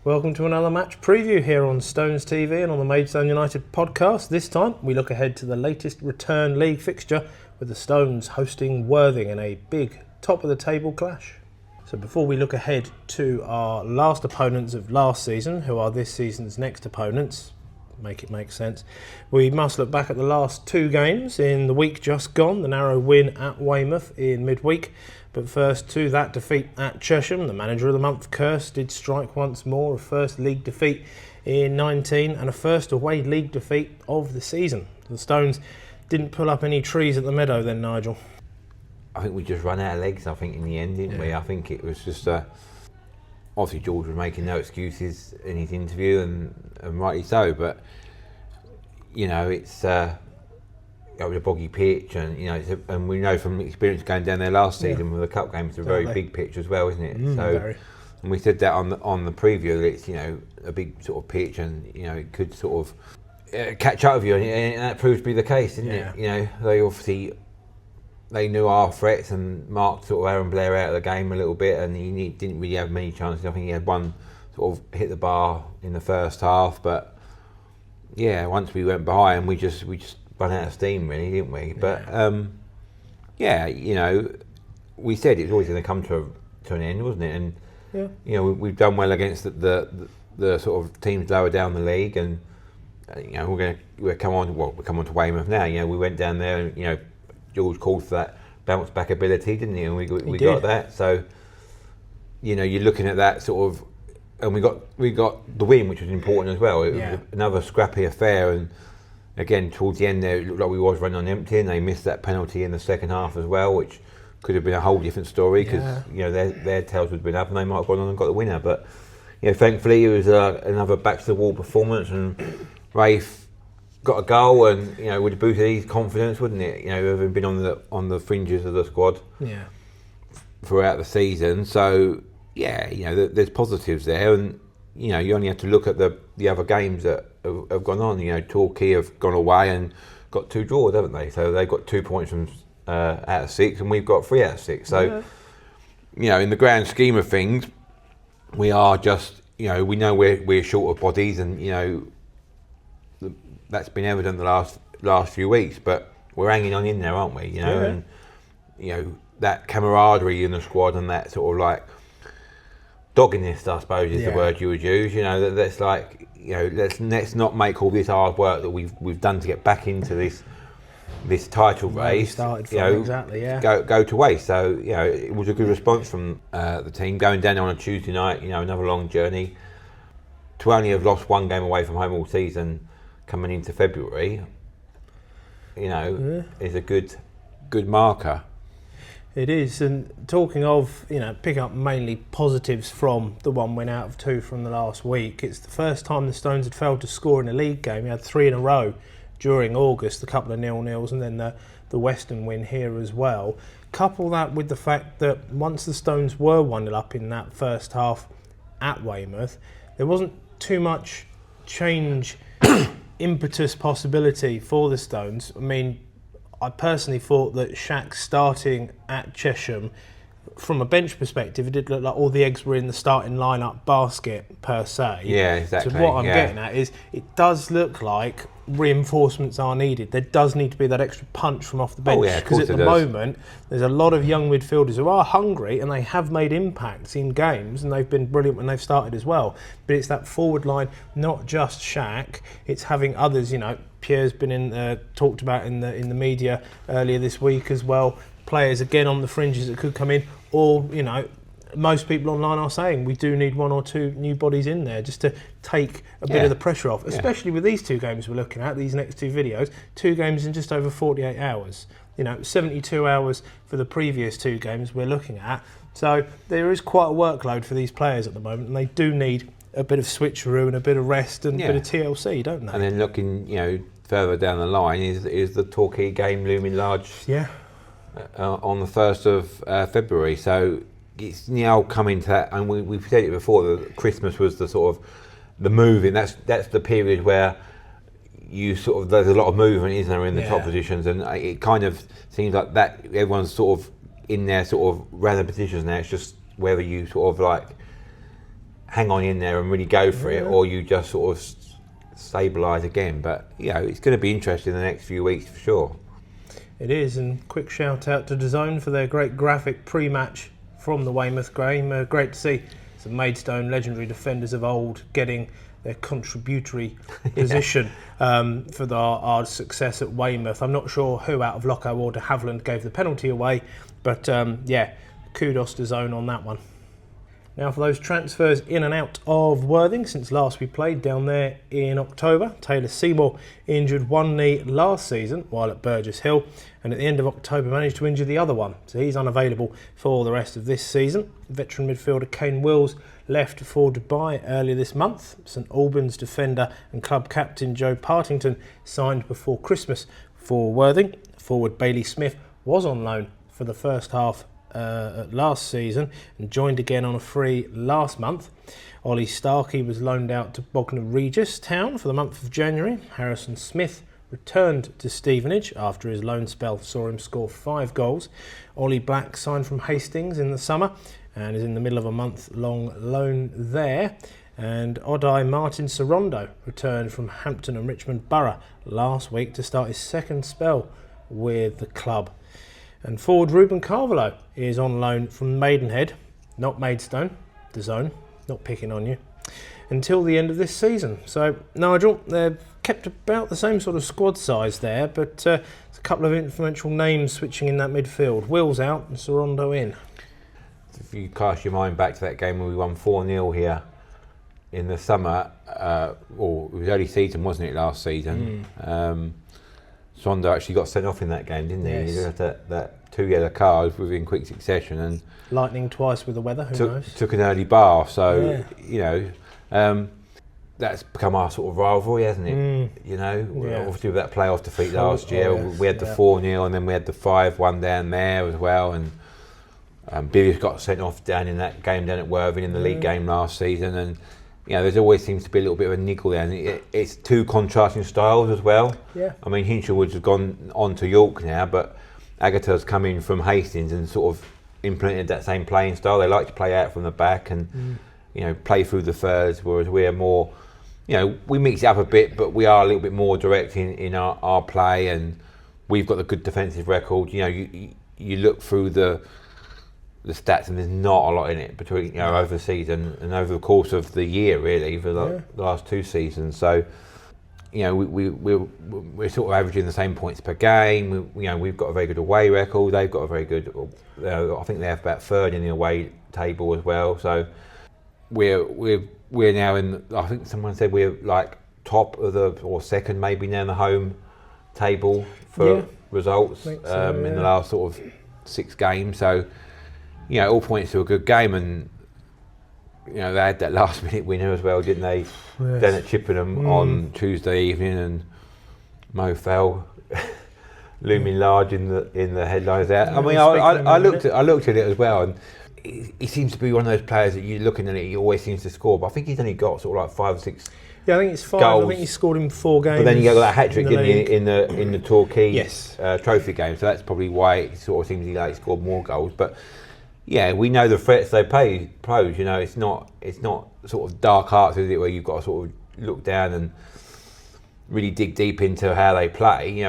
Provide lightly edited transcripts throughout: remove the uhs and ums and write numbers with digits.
Welcome to another match preview here on Stones TV and on the Maidstone United podcast. This time we look ahead to the latest return league fixture with the Stones hosting Worthing in a big top of the table clash. So before we look ahead to our last opponents of last season, who are this season's next opponents, make it make sense, we must look back at the last two games in the week just gone. The narrow win at Weymouth in midweek, but first to that defeat at Chesham. The manager of the month curse did strike once more, a first league defeat in 19 and a first away league defeat of the season. The Stones didn't pull up any trees at the Meadow then, Nigel. I think we just ran out of legs, I think, in the end, didn't we? I think it was just obviously George was making no excuses in his interview, and rightly so, but you know, it's it was a boggy pitch, and you know, and we know from experience going down there last season with the cup game, it's a very big pitch as well, isn't it? And we said that on the preview, that it's, you know, a big sort of pitch, and you know, it could sort of catch up with you, and that proved to be the case, didn't it? You know, they knew our threats and marked sort of Aaron Blair out of the game a little bit, and he didn't really have many chances. I think he had one sort of hit the bar in the first half, but yeah, once we went behind, we just run out of steam, really, didn't we? But yeah, you know, we said it was always going to come to an end, wasn't it? And you know, we've done well against the sort of teams lower down the league, and you know, we'll come on to Weymouth now. You know, we went down there, and you know, George called for that bounce back ability, didn't he? And we got that. So you know, you're looking at that sort of, and we got the win, which was important as well. It was another scrappy affair, and again towards the end there, it looked like we was running on empty, and they missed that penalty in the second half as well, which could have been a whole different story, because you know, their tails would have been up and they might have gone on and got the winner. But you know, thankfully it was another back to the wall performance, and Rafe got a goal, and you know, would have boosted his confidence, wouldn't it? You know, having been on the fringes of the squad throughout the season. So yeah, you know, there's positives there, and you know, you only have to look at the other games that have gone on. You know, Torquay have gone away and got 2 draws, haven't they? So they've got 2 points from out of 6, and we've got 3 out of 6. So you know, in the grand scheme of things, we are just, you know, we know we're short of bodies, and you know, that's been evident the last few weeks, but we're hanging on in there, aren't we? You know, and you know, that camaraderie in the squad, and that sort of like dogginess, I suppose, is the word you would use. You know, that's like, you know, let's not make all this hard work that we've done to get back into this title race, started from, you know, go to waste. So you know, it was a good response from the team going down on a Tuesday night. You know, another long journey. To only have lost 1 game away from home all season, coming into February, you know, is a good marker. It is. And talking of, you know, pick up mainly positives from the 1 win out of 2 from the last week, it's the first time the Stones had failed to score in a league game. We had 3 in a row during August, a couple of 0-0s, and then the Western win here as well. Couple that with the fact that once the Stones were 1-0 up in that first half at Weymouth, there wasn't too much change impetus possibility for the Stones. I mean, I personally thought that Shaq starting at Chesham, from a bench perspective, it did look like all the eggs were in the starting lineup basket per se. Yeah, exactly. So what I'm getting at is, it does look like reinforcements are needed. There does need to be that extra punch from off the bench, because at the moment there's a lot of young midfielders who are hungry, and they have made impacts in games, and they've been brilliant when they've started as well. But it's that forward line, not just Shaq. It's having others. You know, Pierre's been talked about in the media earlier this week as well. Players again on the fringes that could come in, or you know, most people online are saying we do need 1 or 2 new bodies in there just to take a bit of the pressure off, especially with these 2 games we're looking at, these next 2 videos, 2 games in just over 48 hours. You know, 72 hours for the previous 2 games we're looking at. So there is quite a workload for these players at the moment, and they do need a bit of switcheroo and a bit of rest and a bit of TLC, don't they? And then looking, you know, further down the line is the Torquay game looming large on the 1st of February. So it's now coming to that, and we've said it before, that Christmas was the sort of the moving. That's the period where you sort of, there's a lot of movement, isn't there, in the top positions, and it kind of seems like that everyone's sort of in their sort of random positions now. It's just whether you sort of like hang on in there and really go for it, or you just sort of stabilise again. But it's going to be interesting in the next few weeks for sure. It is, and quick shout out to DAZN for their great graphic pre-match from the Weymouth game. Great to see some Maidstone legendary defenders of old getting their contributory position for our success at Weymouth. I'm not sure who out of Locko or de Havilland gave the penalty away, but kudos to DAZN on that one. Now for those transfers in and out of Worthing since last we played down there in October. Taylor Seymour injured one knee last season while at Burgess Hill, and at the end of October managed to injure the other one, so he's unavailable for the rest of this season. Veteran midfielder Kane Wills left for Dubai earlier this month. St Albans defender and club captain Joe Partington signed before Christmas for Worthing. Forward Bailey Smith was on loan for the first half last season and joined again on a free last month. Ollie Starkey was loaned out to Bognor Regis Town for the month of January. Harrison Smith returned to Stevenage after his loan spell saw him score 5 goals. Ollie Black signed from Hastings in the summer and is in the middle of a month-long loan there. And Odai Martin Sorondo returned from Hampton and Richmond Borough last week to start his second spell with the club. And forward Ruben Carvalho is on loan from Maidenhead, not Maidstone, DAZN, not picking on you, until the end of this season. So, Nigel, they've kept about the same sort of squad size there, but there's a couple of influential names switching in that midfield. Wills out and Sorondo in. If you cast your mind back to that game when we won 4-0 here in the summer, or it was early season, wasn't it, last season? Sondo actually got sent off in that game, didn't he? Yes. He had that 2 yellow cards within quick succession, and lightning twice with the weather. Who knows? Took an early bath, so that's become our sort of rivalry, hasn't it? Obviously with that playoff defeat last year, we had the 4-0, and then we had the 5-1 down there as well, and Billy's got sent off down in that game down at Worthing in the league game last season, and there's always seems to be a little bit of a niggle there, and it's two contrasting styles as well. Yeah. I mean, Hinchelwood's has gone on to York now, but Agatha's come in from Hastings and sort of implemented that same playing style. They like to play out from the back and play through the thirds, whereas we're more, we mix it up a bit, but we are a little bit more direct in our play, and we've got a good defensive record. You look through the stats, and there's not a lot in it between over the season and over the course of the year, really, for the last 2 seasons. So, we're sort of averaging the same points per game. We've got a very good away record. They've got a very good. I think they have about 3rd in the away table as well. So, we're now in. I think someone said we're like top of or 2nd maybe now in the home table for results in the last sort of 6 games. So. All points to a good game, and they had that last minute winner as well, didn't they? Yes. Down at Chippenham on Tuesday evening, and Mo fell looming large in the headlines there. I mean, I looked at it as well, and he seems to be one of those players that you're looking at it, he always seems to score. But I think he's only got sort of like 5 or 6. Yeah, I think it's 5. Goals. I think he scored in 4 games. But then you got that hat trick in the Torquay trophy game, so that's probably why it sort of seems he scored more goals. But yeah, we know the threats they pose. It's not sort of dark arts, is it, where you've got to sort of look down and really dig deep into how they play.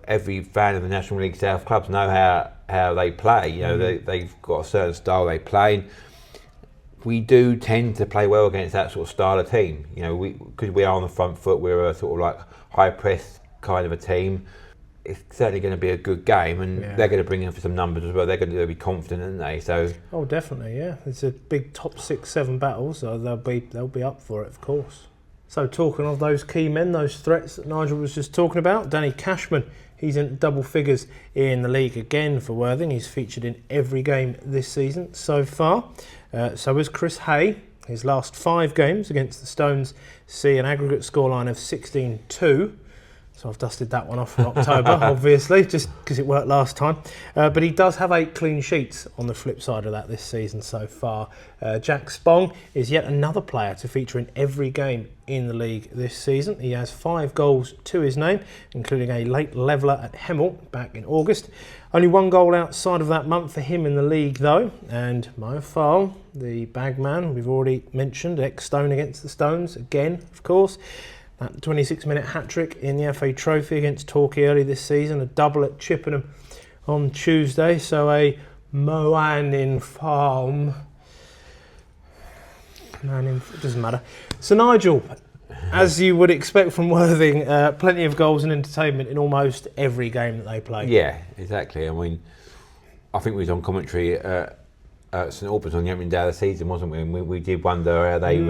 Every fan of the National League South clubs know how they play. They've got a certain style they play. We do tend to play well against that sort of style of team. Because we are on the front foot, we're a sort of like high press kind of a team. It's certainly going to be a good game, and they're going to bring in for some numbers as well. They're going to be confident, aren't they? So. Oh, definitely, yeah. It's a big top 6-7 battle, so they'll be up for it, of course. So talking of those key men, those threats that Nigel was just talking about, Danny Cashman, he's in double figures in the league again for Worthing. He's featured in every game this season so far. So is Chris Hay. His last 5 games against the Stones see an aggregate scoreline of 16-2. So I've dusted that one off from October, obviously, just because it worked last time. But he does have 8 clean sheets on the flip side of that this season so far. Jack Spong is yet another player to feature in every game in the league this season. He has 5 goals to his name, including a late leveller at Hemel back in August. Only 1 goal outside of that month for him in the league, though. And Mo Farl, the bagman, we've already mentioned, ex-Stone against the Stones, again, of course. That 26-minute hat-trick in the FA Trophy against Torquay early this season, a double at Chippenham on Tuesday, so a Moan in farm. It doesn't matter. So Nigel, as you would expect from Worthing, plenty of goals and entertainment in almost every game that they play. Yeah, exactly. I mean, I think we was on commentary at St Albans on the opening day of the season, wasn't we? And we did wonder how they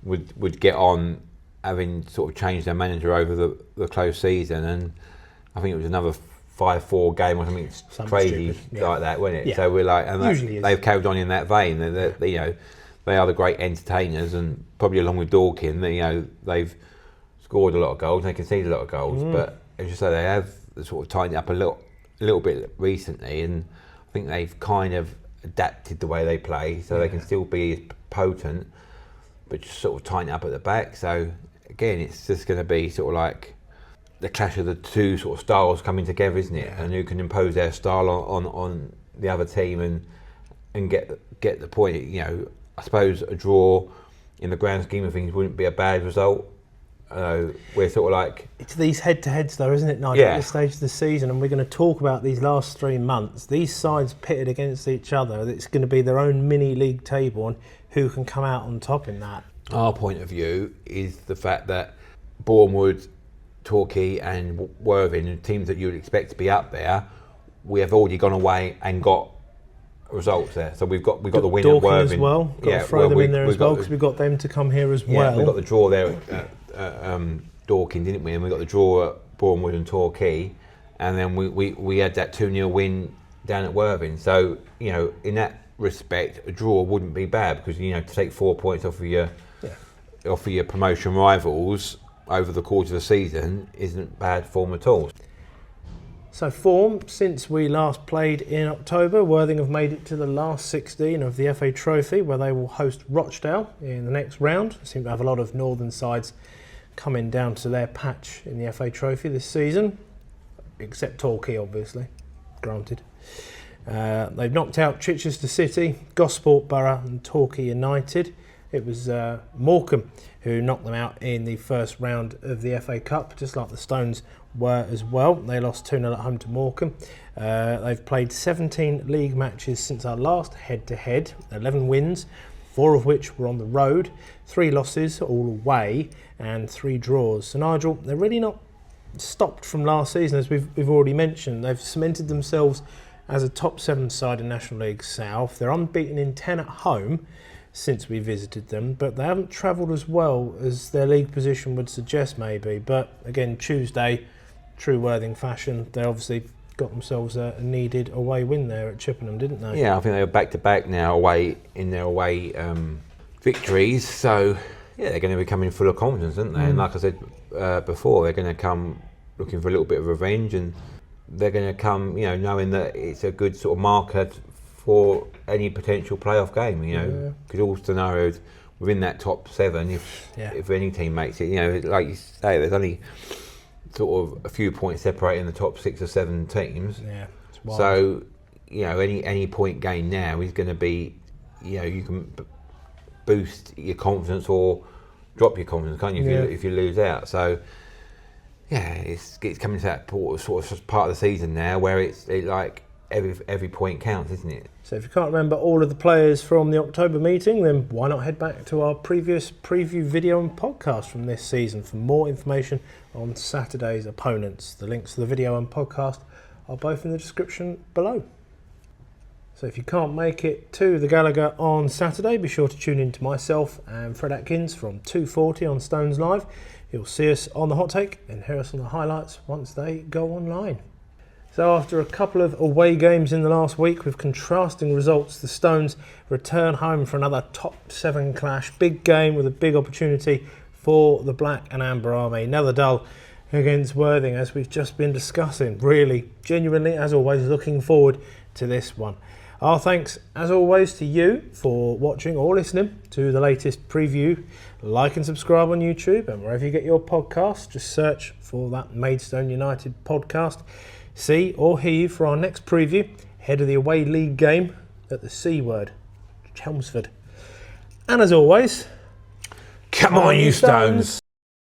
would get on, having sort of changed their manager over the close season, and I think it was another 5-4 game or something crazy like that, wasn't it? Yeah. So we're like, and they've carried on in that vein. They are the great entertainers, and probably along with Dorking, they've scored a lot of goals, they conceded a lot of goals, but as you say, they have sort of tightened up a little bit recently, and I think they've kind of adapted the way they play, so they can still be potent, but just sort of tighten up at the back. So again, it's just going to be sort of like the clash of the two sort of styles coming together, isn't it? And who can impose their style on the other team and get the point. I suppose a draw in the grand scheme of things wouldn't be a bad result. We're sort of like... It's these head-to-heads though, isn't it, Nigel, at this stage of the season, and we're going to talk about these last 3 months. These sides pitted against each other, it's going to be their own mini-league table and who can come out on top in that. Our point of view is the fact that Bournemouth, Torquay and Worthing, teams that you would expect to be up there, we have already gone away and got results there. So we've got the win at Worthing as well. Got to throw them in there as well, because we've got them to come here as well. We got the draw there at Dorking, didn't we? And we got the draw at Bournemouth and Torquay, and then we had that 2-0 win down at Worthing. So in that respect, a draw wouldn't be bad, because to take 4 points off of your promotion rivals over the course of the season isn't bad form at all. So form, since we last played in October, Worthing have made it to the last 16 of the FA Trophy, where they will host Rochdale in the next round. They seem to have a lot of northern sides coming down to their patch in the FA Trophy this season, except Torquay, obviously, granted. They've knocked out Chichester City, Gosport Borough and Torquay United. It was Morecambe who knocked them out in the first round of the FA Cup, just like the Stones were as well. They lost 2-0 at home to Morecambe. They've played 17 league matches since our last head-to-head, 11 wins, 4 of which were on the road, 3 losses all away and 3 draws. So Nigel, they're really not stopped from last season, as we've already mentioned. They've cemented themselves as a top 7 side in National League South. They're unbeaten in 10 at home since we visited them, but they haven't travelled as well as their league position would suggest maybe. But again, Tuesday, true Worthing fashion, they obviously got themselves a needed away win there at Chippenham, didn't they? Yeah, I think they were back-to-back now in their away victories, so yeah, they're going to be coming full of confidence, aren't they? And like I said before, they're going to come looking for a little bit of revenge, and they're going to come, knowing that it's a good sort of marker for any potential playoff game, because all scenarios within that top 7, if any team makes it, like you say, there's only sort of a few points separating the top 6 or 7 teams. Yeah, it's wild. So, any point gain now is going to be, you can boost your confidence or drop your confidence, can't you, if you lose out. So, yeah, it's coming to that sort of part of the season now where it's like every point counts, isn't it? So if you can't remember all of the players from the October meeting, then why not head back to our previous preview video and podcast from this season for more information on Saturday's opponents. The links to the video and podcast are both in the description below. So if you can't make it to the Gallagher on Saturday, be sure to tune in to myself and Fred Atkins from 2:40 on Stones Live. You'll see us on the hot take and hear us on the highlights once they go online. So after a couple of away games in the last week with contrasting results, the Stones return home for another top 7 clash. Big game with a big opportunity for the Black and Amber Army. Netherdull, against Worthing, as we've just been discussing. Really, genuinely, as always, looking forward to this one. Our thanks, as always, to you for watching or listening to the latest preview. Like and subscribe on YouTube, and wherever you get your podcasts, just search for that Maidstone United podcast. See or hear you for our next preview, ahead of the away league game at the C word, Chelmsford. And as always, come on, you Stones!